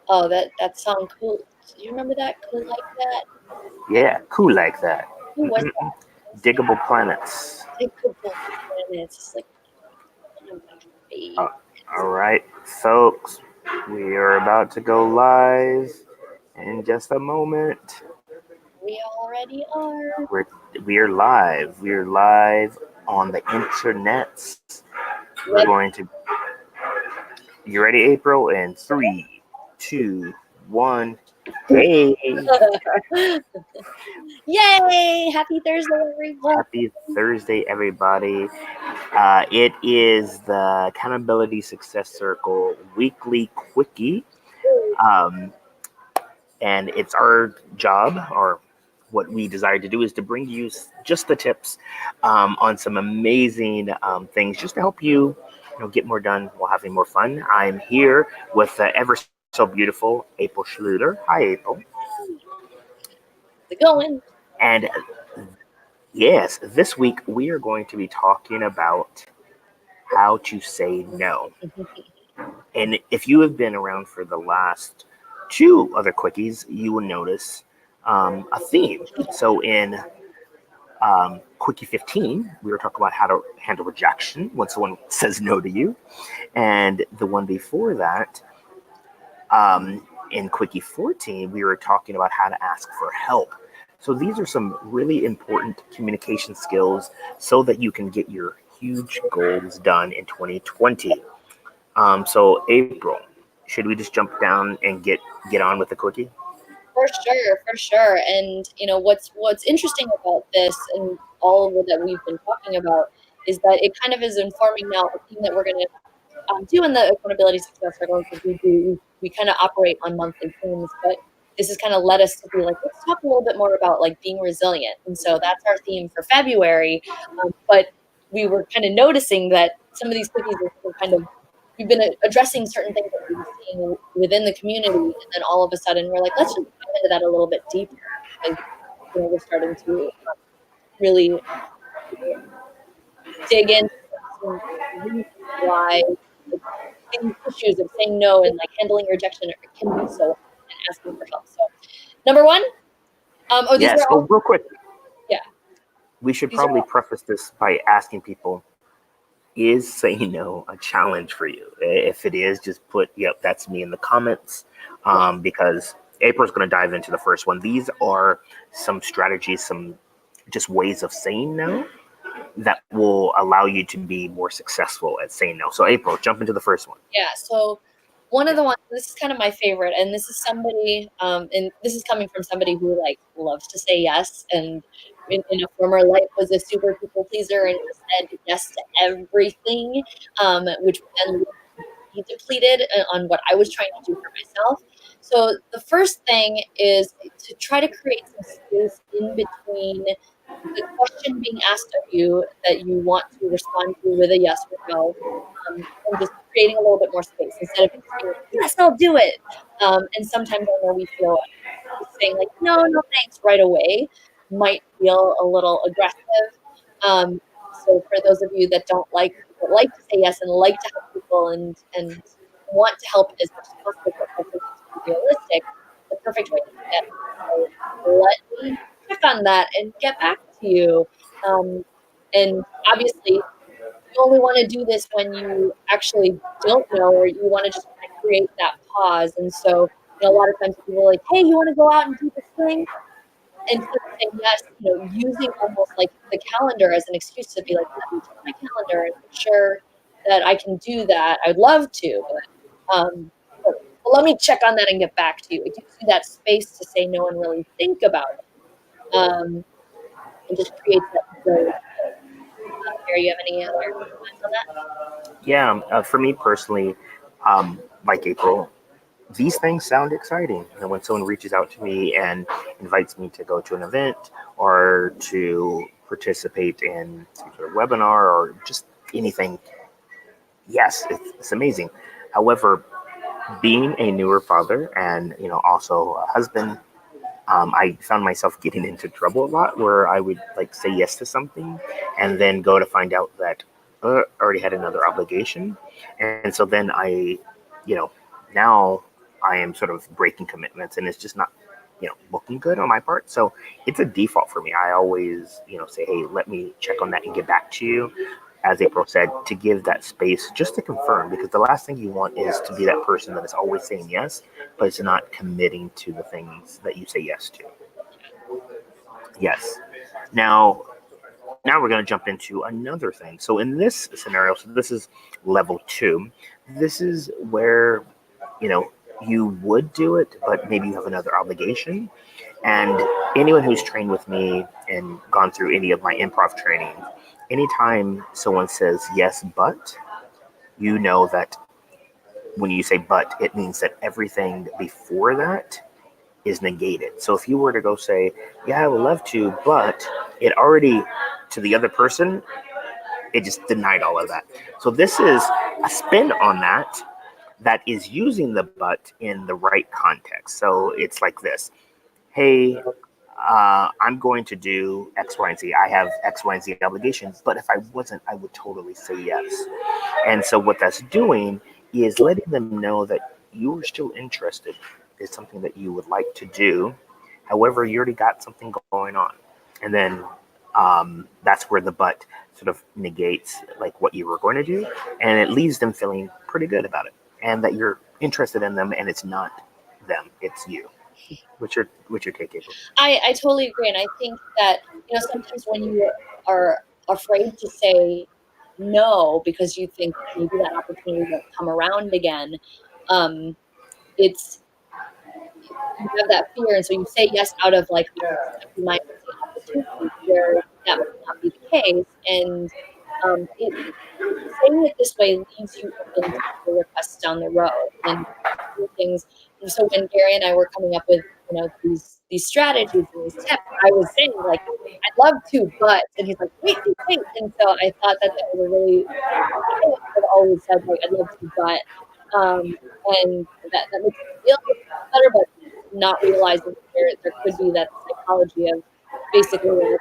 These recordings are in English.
Oh, that song, Cool. Do you remember that? Cool Like That? Yeah, cool like that. Who was that? Was that Diggable planets. Typical Planets? It's like one of my Uh, favorites. all right, folks, we are about to go live in just a moment. We already are. We're we are live. We are live on the internets. We're Ready? going to. You ready, April? In three, two, one. Hey, Yay! Happy Thursday, everyone. happy Thursday, everybody. It is the Accountability Success Circle weekly quickie. Um, and it's our job, or what we desire to do, is to bring you just the tips on some amazing things just to help you, get more done while having more fun. I'm here with the ever so beautiful April Schluter. Hi, April. How's it going? And yes, this week we are going to be talking about how to say no. And if you have been around for the last two other quickies, you will notice a theme. So in Quickie 15, we were talking about how to handle rejection when someone says no to you. And the one before that, in Quickie 14, we were talking about how to ask for help. So these are some really important communication skills so that you can get your huge goals done in 2020. So April, should we just jump down and get on with the quickie? For sure, for sure. And what's interesting about this and all of it that we've been talking about is that it kind of is informing now a theme that we're going to do in the accountability success circle, because we kind of operate on monthly themes, but this has kind of led us to be like, let's talk a little bit more about like being resilient. And so that's our theme for February. But we were kind of noticing that some of these cookies are kind of, we've been addressing certain things that we've been seeing within the community, and then all of a sudden we're like, let's just dive into that a little bit deeper, because we're starting to really dig into some reasons why these issues of saying no and like handling rejection can be so hard, and asking for help. So number one, these Yes. are Oh, all, real quick, yeah, we should these are probably all, preface this by asking people, is saying no a challenge for you? If it is, just put, yep, that's me in the comments, yes. because April's going to dive into the first one. These are some strategies, some just ways of saying no that will allow you to be more successful at saying no. So April, jump into the first one. Yeah. So one of the ones, this is kind of my favorite, and this is somebody, and this is coming from somebody who like loves to say yes, and in a former life was a super people pleaser and just said yes to everything, which then be depleted on what I was trying to do for myself. So the first thing is to try to create some space in between the question being asked of you that you want to respond to with a yes or no, and just creating a little bit more space instead of saying, yes, I'll do it. And sometimes I know we feel saying like, no, no, thanks right away might feel a little aggressive. So for those of you that like to say yes and like to help people and want to help as much as possible, but also to be realistic, the perfect way to do that is let me check on that and get back to you. Um, and obviously, you only want to do this when you actually don't know, or you want to just kind of create that pause. And so, a lot of times people are like, hey, you want to go out and do this thing? Instead of saying yes, using almost like the calendar as an excuse to be like, let me check my calendar and make sure that I can do that. I'd love to, but let me check on that and get back to you. It gives you that space to say no and really think about it, and just creates that resilience. Gary, you have any other comments on that? Yeah, for me personally, like April, these things sound exciting. And when someone reaches out to me and invites me to go to an event or to participate in some sort of webinar or just anything, yes, it's amazing. However, being a newer father and also a husband, I found myself getting into trouble a lot where I would like say yes to something and then go to find out that I already had another obligation, and so then I, you know, now I am sort of breaking commitments, and it's just not, looking good on my part. So it's a default for me. I always, say, hey, let me check on that and get back to you. As April said, to give that space just to confirm, because the last thing you want is to be that person that is always saying yes, but it's not committing to the things that you say yes to. Yes. Now we're going to jump into another thing. So in this scenario, so this is level 2. This is where, you know, you would do it, but maybe you have another obligation. And anyone who's trained with me and gone through any of my improv training, anytime someone says yes, but, you know that when you say but, it means that everything before that is negated. So if you were to go say, yeah, I would love to, but it already, to the other person, it just denied all of that. So this is a spin on that is using the but in the right context. So it's like this. Hey, I'm going to do X, Y, and Z. I have X, Y, and Z obligations, but if I wasn't, I would totally say yes. And so what that's doing is letting them know that you are still interested. It's something that you would like to do. However, you already got something going on. And then that's where the but sort of negates like what you were going to do. And it leaves them feeling pretty good about it. And that you're interested in them and it's not them, it's you. What's your take, April? I totally agree. And I think that, sometimes when you are afraid to say no because you think maybe that opportunity won't come around again, um, it's, you have that fear. And so you say yes out of like, you might not see opportunities where that might not be the case. And it saying it this way leaves you open to other requests down the road and things. And so when Gary and I were coming up with, these strategies and these tips, I was saying like, I'd love to, but, and he's like, wait, wait, wait. And so I thought that that was a really, I have always said like, I'd love to, but, and that makes me feel better, but not realizing there could be that psychology of basically,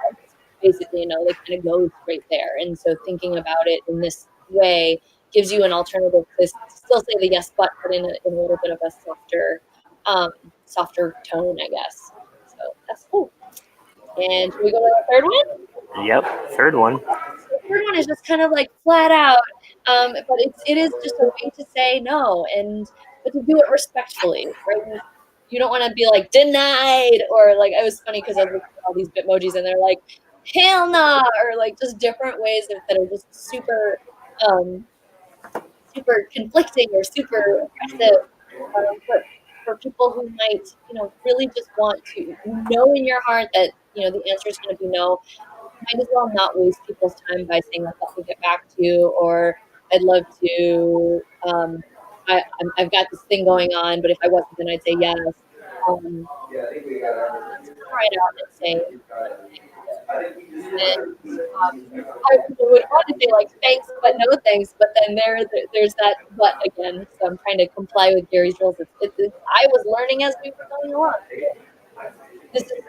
basically, they kind of go straight there. And so thinking about it in this way gives you an alternative to still say the yes, but in a little bit of a softer tone, I guess. So that's cool. And should we go to the third one? Yep, third one. So the third one is just kind of like flat out, but it is just a way to say no, but to do it respectfully, right? You don't want to be like denied, or like, it was funny because I was looking at all these Bitmojis and they're like hell nah, or like just different ways that are just super um, super conflicting or super aggressive, for people who might, really just want to, in your heart that, the answer is going to be no. Might as well not waste people's time by saying, I'll have to get back to you, or I'd love to, I've got this thing going on, but if I wasn't, then I'd say yes. Just come right out and say, and I would want to say like thanks, but no thanks. But then there's that but again. So I'm trying to comply with Gary's rules. I was learning as we were going along. This is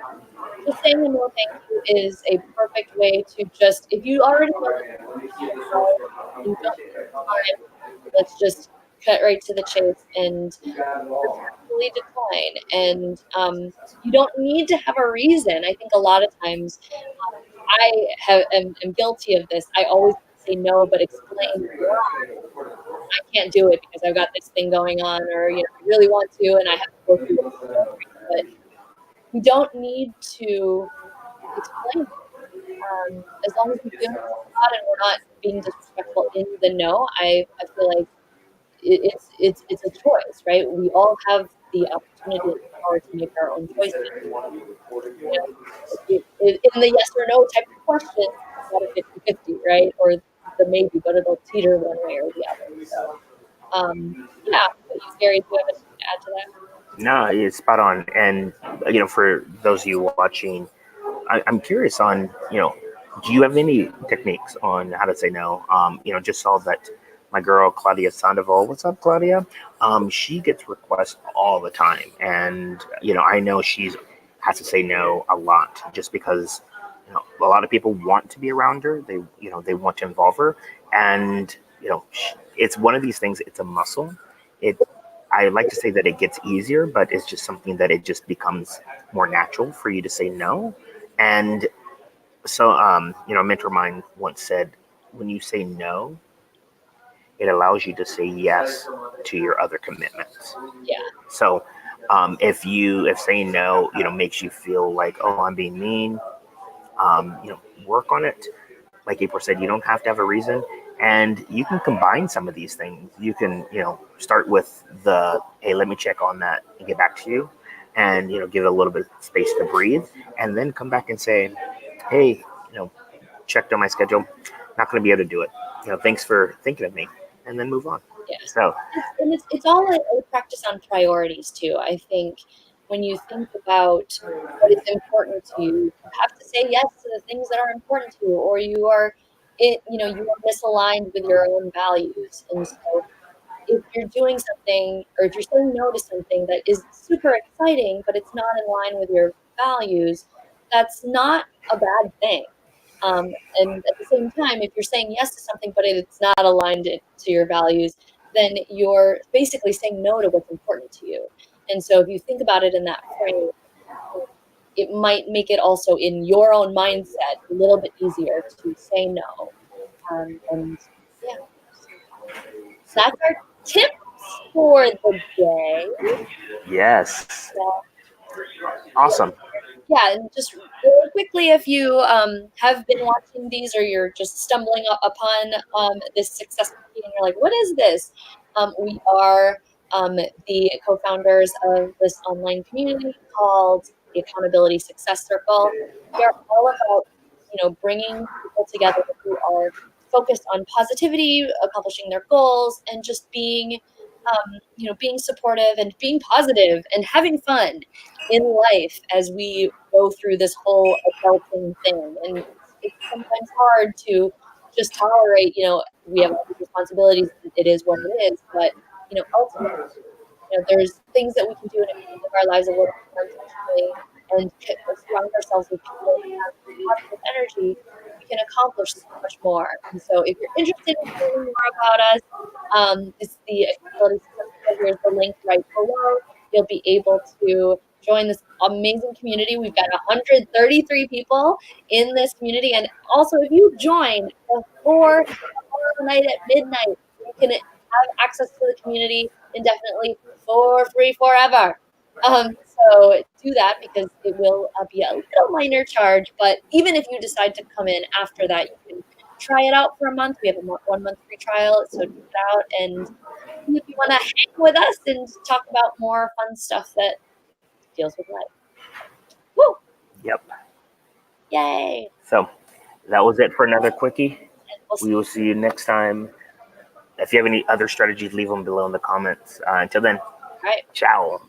just saying a no thank you is a perfect way to just, if you already know that you don't have time, let's just cut right to the chase and respectfully decline. And you don't need to have a reason. I think a lot of times am guilty of this. I always say no, but explain why I can't do it because I've got this thing going on, or I really want to, and I have to go through this story. But we don't need to explain. As long as we feel good and we're not being disrespectful in the no, I feel like it's a choice, right? We all have the opportunity and the power to make our own choices. In the yes or no type of question, it's not a 50-50, right? Or the maybe, but it'll teeter one way or the other. So, yeah. Gary, do you have anything to add to that? No, it's spot on. And for those of you watching, I'm curious on, do you have any techniques on how to say no? Just saw that my girl Claudia Sandoval. What's up, Claudia? She gets requests all the time, and I know she's has to say no a lot just because a lot of people want to be around her. They want to involve her, and it's one of these things. It's a muscle. It I like to say that it gets easier, but it's just something that it just becomes more natural for you to say no. And so, a mentor of mine once said, when you say no, it allows you to say yes to your other commitments. Yeah. So, if saying no, makes you feel like, oh, I'm being mean, work on it. Like April said, you don't have to have a reason, and you can combine some of these things. You can, start with the, hey, let me check on that and get back to you, and give it a little bit of space to breathe, and then come back and say, hey, checked on my schedule, not going to be able to do it. Thanks for thinking of me, and then move on. Yeah. So, It's all a practice on priorities too. I think when you think about what is important to you, you have to say yes to the things that are important to you, or you are misaligned with your own values. And so if you're doing something, or if you're saying no to something that is super exciting, but it's not in line with your values, that's not a bad thing. And at the same time, if you're saying yes to something, but it's not aligned to your values, then you're basically saying no to what's important to you. And so if you think about it in that frame, it might make it also in your own mindset a little bit easier to say no. And yeah, so that's our tips for the day. yes, Yeah. awesome. Yeah, and just really quickly, if you have been watching these, or you're just stumbling upon this success cookie and you're like, what is this? We are the co-founders of this online community called the Accountability Success Circle. We are all about, bringing people together who are focused on positivity, accomplishing their goals, and just being supportive and being positive and having fun in life as we go through this whole adulting thing. And it's sometimes hard to just tolerate, we have all these responsibilities, it is what it is. But, ultimately, there's things that we can do and if we live our lives a little more intentionally and surround ourselves with people who have positive energy, we can accomplish so much more. And so if you're interested in learning more about us, it's the Accountability Success Circle. Here's the link right below. You'll be able to join this amazing community. We've got 133 people in this community. And also, if you join before tomorrow night at midnight, you can have access to the community indefinitely for free forever. So do that because it will be a little minor charge. But even if you decide to come in after that, you can try it out for a month. We have a 1 month free trial. So check it out. And if you want to hang with us and talk about more fun stuff that deals with life. Woo! Yep. Yay! So that was it for another quickie. We'll We will see you next time. If you have any other strategies, leave them below in the comments. Until then, all right. ciao.